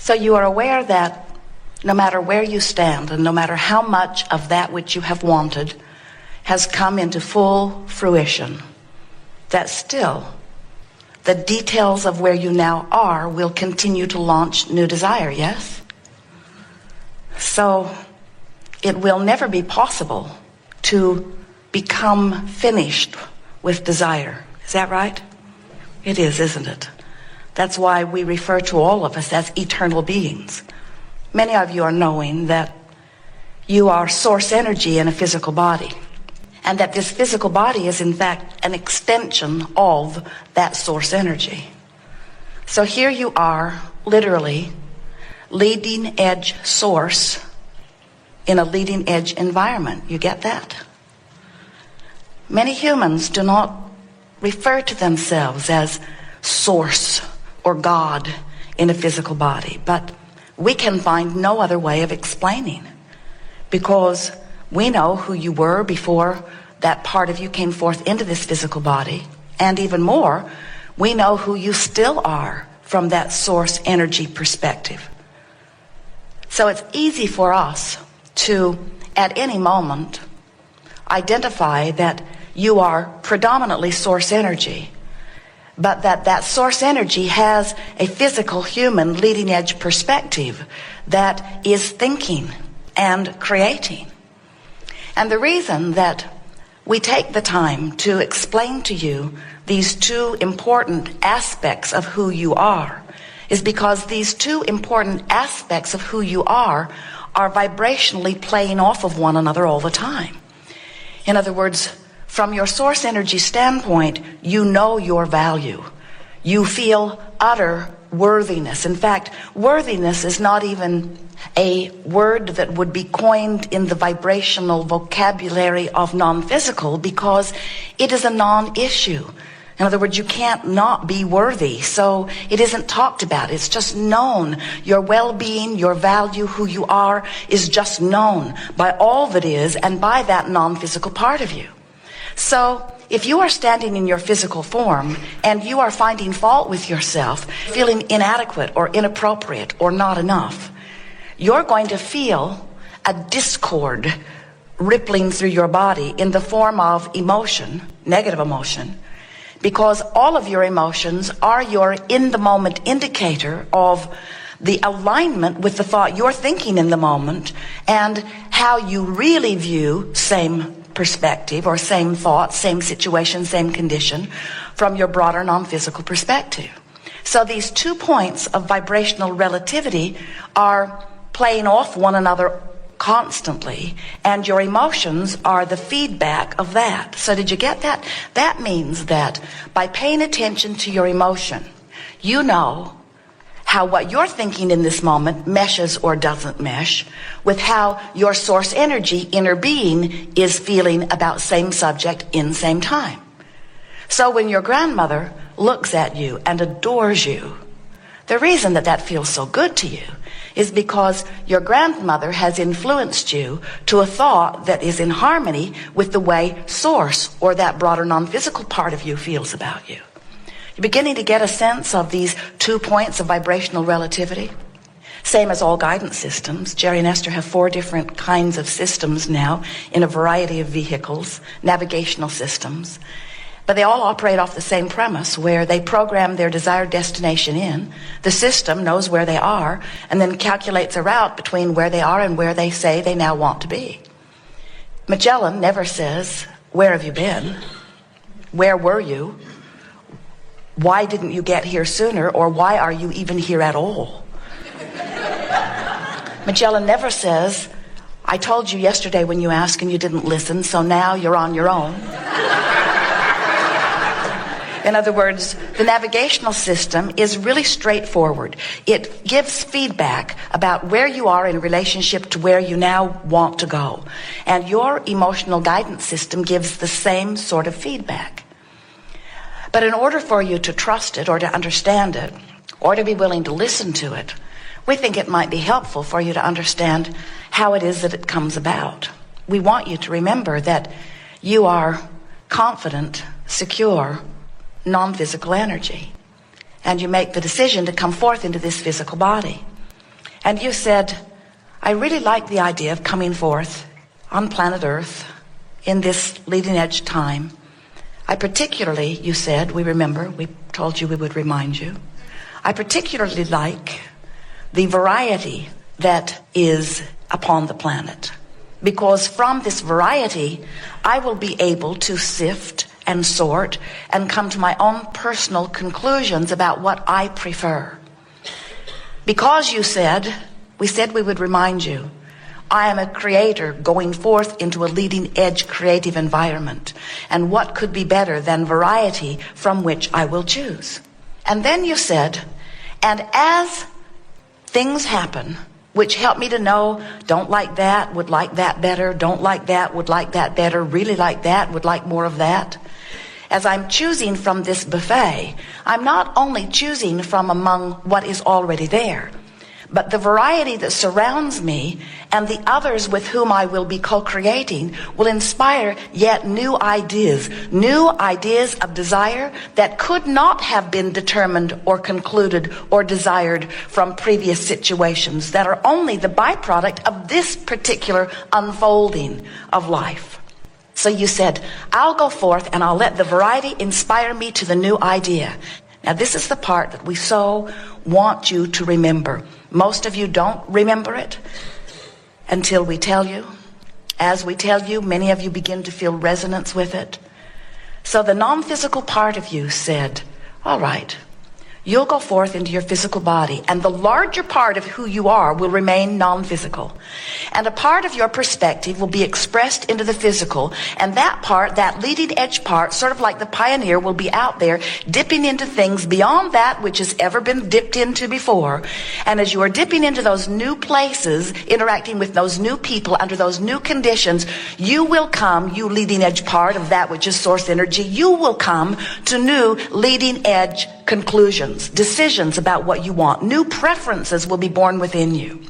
So you are aware that no matter where you stand and no matter how much of that which you have wanted has come into full fruition, that still the details of where you now are will continue to launch new desire, yes? So it will never be possible to become finished with desire. Is that right? It is, isn't it? That's why we refer to all of us as eternal beings. Many of you are knowing that you are source energy in a physical body, and that this physical body is in fact an extension of that source energy. So here you are, literally, leading edge source in a leading edge environment. You get that? Many humans do not refer to themselves as source or God in a physical body, but we can find no other way of explaining, because we know who you were before that part of you came forth into this physical body, and even more, we know who you still are from that source energy perspective. So it's easy for us to, at any moment, identify that you are predominantly source energy, but that source energy has a physical, human, leading edge perspective that is thinking and creating. And the reason that we take the time to explain to you these two important aspects of who you are is because these two important aspects of who you are vibrationally playing off of one another all the time. In other words, from your source energy standpoint, you know your value. You feel utter worthiness. In fact, worthiness is not even a word that would be coined in the vibrational vocabulary of non-physical, because it is a non-issue. In other words, you can't not be worthy, so it isn't talked about. It's just known. Your well-being, your value, who you are, is just known by all that is and by that non-physical part of you. So if you are standing in your physical form and you are finding fault with yourself, feeling inadequate or inappropriate or not enough, you're going to feel a discord rippling through your body in the form of emotion, negative emotion, because all of your emotions are your in-the-moment indicator of the alignment with the thought you're thinking in the moment and how you really view same perspective or same thought, same situation, same condition from your broader non-physical perspective. So these 2 points of vibrational relativity are playing off one another constantly, and your emotions are the feedback of that. So did you get that? That means that by paying attention to your emotion, you know how what you're thinking in this moment meshes or doesn't mesh with how your source energy, inner being, is feeling about same subject in same time. So when your grandmother looks at you and adores you, the reason that feels so good to you is because your grandmother has influenced you to a thought that is in harmony with the way source, or that broader non-physical part of you, feels about you. You're beginning to get a sense of these 2 points of vibrational relativity. Same as all guidance systems. Jerry and Esther have 4 different kinds of systems now in a variety of vehicles, navigational systems. But they all operate off the same premise, where they program their desired destination in. The system knows where they are and then calculates a route between where they are and where they say they now want to be. Magellan never says, "Where have you been? Where were you? Why didn't you get here sooner?" or "Why are you even here at all?" Magellan never says, "I told you yesterday when you asked and you didn't listen, so now you're on your own." In other words, the navigational system is really straightforward. It gives feedback about where you are in relationship to where you now want to go. And your emotional guidance system gives the same sort of feedback. But in order for you to trust it or to understand it or to be willing to listen to it, we think it might be helpful for you to understand how it is that it comes about. We want you to remember that you are confident, secure, non-physical energy, and you make the decision to come forth into this physical body. And you said, I really like the idea of coming forth on planet Earth in this leading edge time. I particularly, you said, we remember, we told you we would remind you, I particularly like the variety that is upon the planet. Because from this variety, I will be able to sift and sort and come to my own personal conclusions about what I prefer. Because you said, we said we would remind you, I am a creator going forth into a leading edge creative environment. And what could be better than variety from which I will choose? And then you said, and as things happen, which help me to know, don't like that, would like that better, don't like that, would like that better, really like that, would like more of that. As I'm choosing from this buffet, I'm not only choosing from among what is already there, but the variety that surrounds me and the others with whom I will be co-creating will inspire yet new ideas of desire that could not have been determined or concluded or desired from previous situations that are only the byproduct of this particular unfolding of life. So you said, I'll go forth and I'll let the variety inspire me to the new idea. Now this is the part that we so want you to remember. Most of you don't remember it until we tell you. As we tell you, many of you begin to feel resonance with it. So the non-physical part of you said, all right, you'll go forth into your physical body, and the larger part of who you are will remain non-physical. And a part of your perspective will be expressed into the physical, and that part, that leading edge part, sort of like the pioneer, will be out there dipping into things beyond that which has ever been dipped into before. And as you are dipping into those new places, interacting with those new people under those new conditions, you will come, you leading edge part of that which is source energy, you will come to new leading edge conclusions, decisions about what you want. New preferences will be born within you.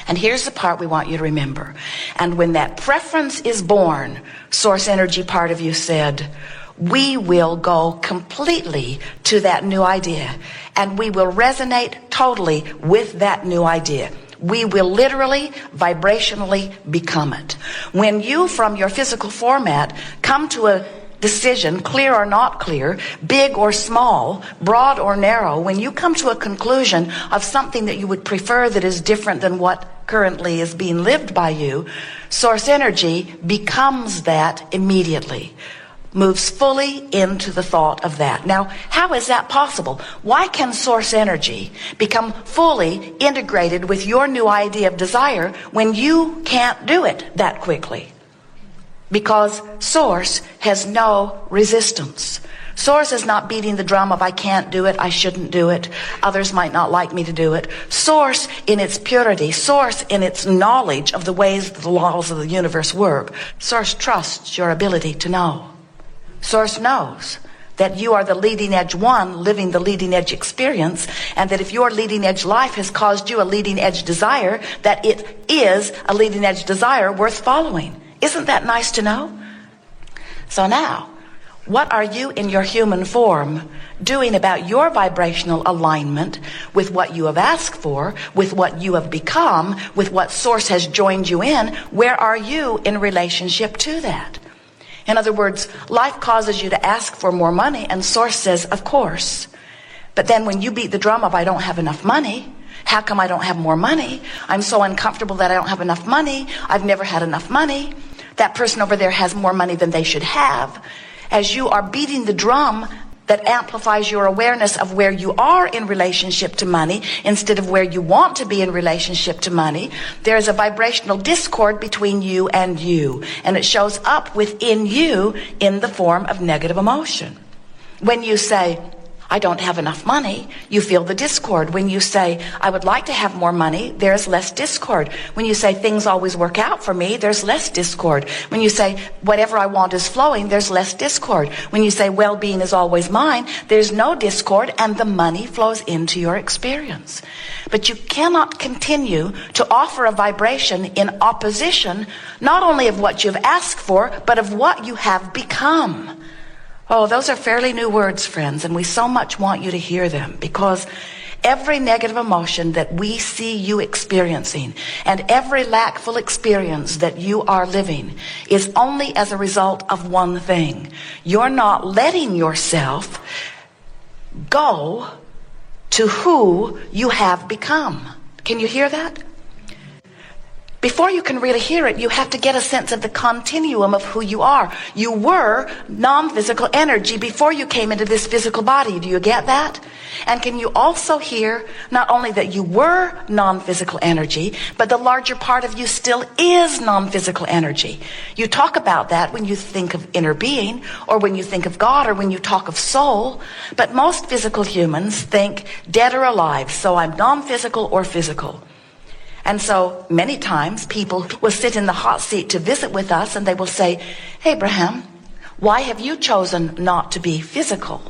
And here's the part we want you to remember. And when that preference is born, source energy part of you said, we will go completely to that new idea. And we will resonate totally with that new idea. We will literally, vibrationally become it. When you, from your physical format, come to a decision, clear or not clear, big or small, broad or narrow, when you come to a conclusion of something that you would prefer that is different than what currently is being lived by you, source energy becomes that immediately, moves fully into the thought of that. Now, how is that possible? Why can source energy become fully integrated with your new idea of desire when you can't do it that quickly? Because source has no resistance. Source is not beating the drum of I can't do it, I shouldn't do it, others might not like me to do it. Source in its purity, source in its knowledge of the ways the laws of the universe work. Source trusts your ability to know. Source knows that you are the leading edge one living the leading edge experience, and that if your leading edge life has caused you a leading edge desire, that it is a leading edge desire worth following. Isn't that nice to know? So now, what are you in your human form doing about your vibrational alignment with what you have asked for, with what you have become, with what source has joined you in? Where are you in relationship to that? In other words, life causes you to ask for more money, and source says, of course. But then when you beat the drum of I don't have enough money, how come I don't have more money? I'm so uncomfortable that I don't have enough money. I've never had enough money. That person over there has more money than they should have. As you are beating the drum that amplifies your awareness of where you are in relationship to money instead of where you want to be in relationship to money, there is a vibrational discord between you and you. And it shows up within you in the form of negative emotion. When you say, I don't have enough money, you feel the discord. When you say, I would like to have more money, there's less discord. When you say, things always work out for me, there's less discord. When you say, whatever I want is flowing, there's less discord. When you say, well-being is always mine, there's no discord, and the money flows into your experience. But you cannot continue to offer a vibration in opposition, not only of what you've asked for, but of what you have become. Oh, those are fairly new words, friends, and we so much want you to hear them, because Every negative emotion that we see you experiencing and every lackful experience that you are living is only as a result of one thing. You're not letting yourself go to who you have become. Can you hear that? Before you can really hear it, you have to get a sense of the continuum of who you are. You were non-physical energy before you came into this physical body. Do you get that? And can you also hear not only that you were non-physical energy, but the larger part of you still is non-physical energy? You talk about that when you think of inner being, or when you think of God, or when you talk of soul. But most physical humans think dead or alive, so I'm non-physical or physical. And so many times people will sit in the hot seat to visit with us and they will say, Abraham, why have you chosen not to be physical?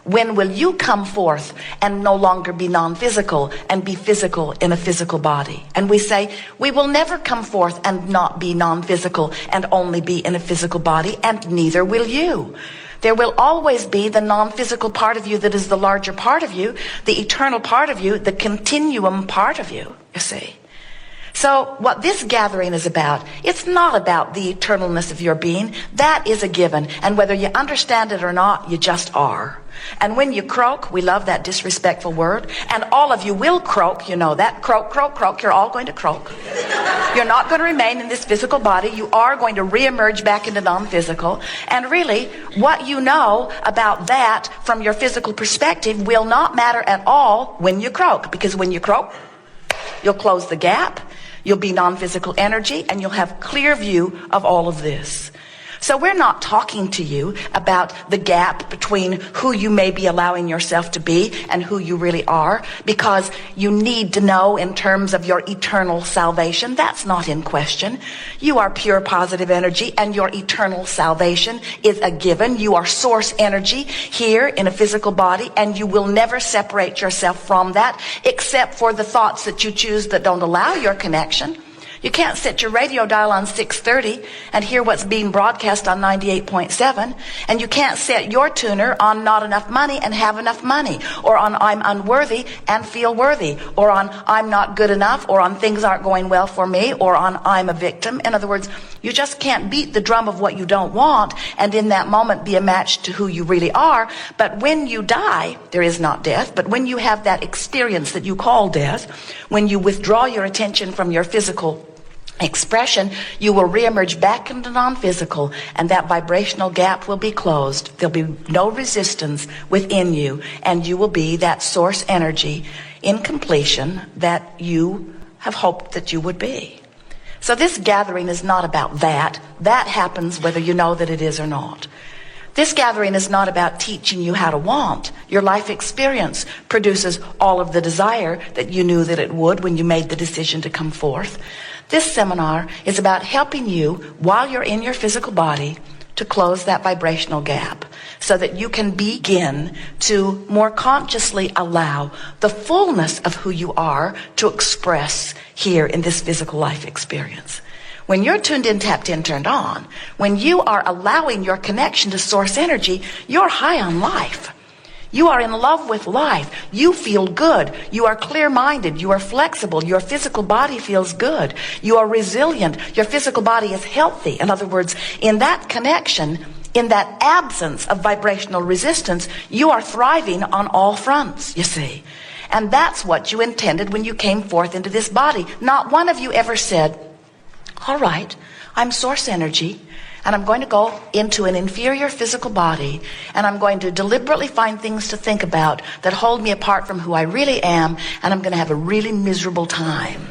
When will you come forth and no longer be non-physical and be physical in a physical body? And we say, we will never come forth and not be non-physical and only be in a physical body, and neither will you. There will always be the non-physical part of you that is the larger part of you, the eternal part of you, the continuum part of you, you see. So what this gathering is about, it's not about the eternalness of your being. That is a given. And whether you understand it or not, you just are. And when you croak, we love that disrespectful word. And all of you will croak, you know that. Croak, croak, croak. You're all going to croak. You're not going to remain in this physical body. You are going to reemerge back into non-physical. And really, what you know about that from your physical perspective will not matter at all when you croak. Because when you croak, you'll close the gap. You'll be non-physical energy, and you'll have clear view of all of this. So we're not talking to you about the gap between who you may be allowing yourself to be and who you really are, because you need to know in terms of your eternal salvation. That's not in question. You are pure positive energy, and your eternal salvation is a given. You are source energy here in a physical body, and you will never separate yourself from that, except for the thoughts that you choose that don't allow your connection. You can't set your radio dial on 630 and hear what's being broadcast on 98.7. And you can't set your tuner on not enough money and have enough money. Or on I'm unworthy and feel worthy. Or on I'm not good enough. Or on things aren't going well for me. Or on I'm a victim. In other words, you just can't beat the drum of what you don't want and in that moment be a match to who you really are. But when you die, there is not death. But when you have that experience that you call death, when you withdraw your attention from your physical expression, you will reemerge back into non-physical, and that vibrational gap will be closed. There'll be no resistance within you, and you will be that source energy in completion that you have hoped that you would be. So this gathering is not about that. That happens whether you know that it is or not. This gathering is not about teaching you how to want. Your life experience produces all of the desire that you knew that it would when you made the decision to come forth. This seminar is about helping you, while you're in your physical body, to close that vibrational gap so that you can begin to more consciously allow the fullness of who you are to express here in this physical life experience. When you're tuned in, tapped in, turned on, when you are allowing your connection to source energy, you're high on life. You are in love with life. You feel good. You are clear-minded. You are flexible. Your physical body feels good. You are resilient. Your physical body is healthy. In other words, in that connection, in that absence of vibrational resistance, you are thriving on all fronts, you see. And that's what you intended when you came forth into this body. Not one of you ever said, all right, I'm source energy, and I'm going to go into an inferior physical body, and I'm going to deliberately find things to think about that hold me apart from who I really am, and I'm going to have a really miserable time.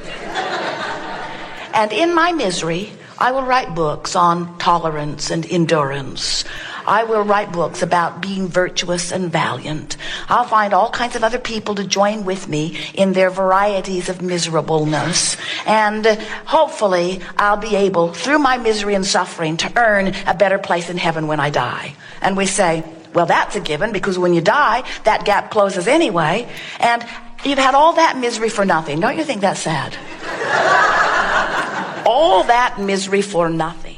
And in my misery, I will write books on tolerance and endurance. I will write books about being virtuous and valiant. I'll find all kinds of other people to join with me in their varieties of miserableness. And hopefully I'll be able, through my misery and suffering, to earn a better place in heaven when I die. And we say, well, that's a given, because when you die, that gap closes anyway. And you've had all that misery for nothing. Don't you think that's sad? All that misery for nothing.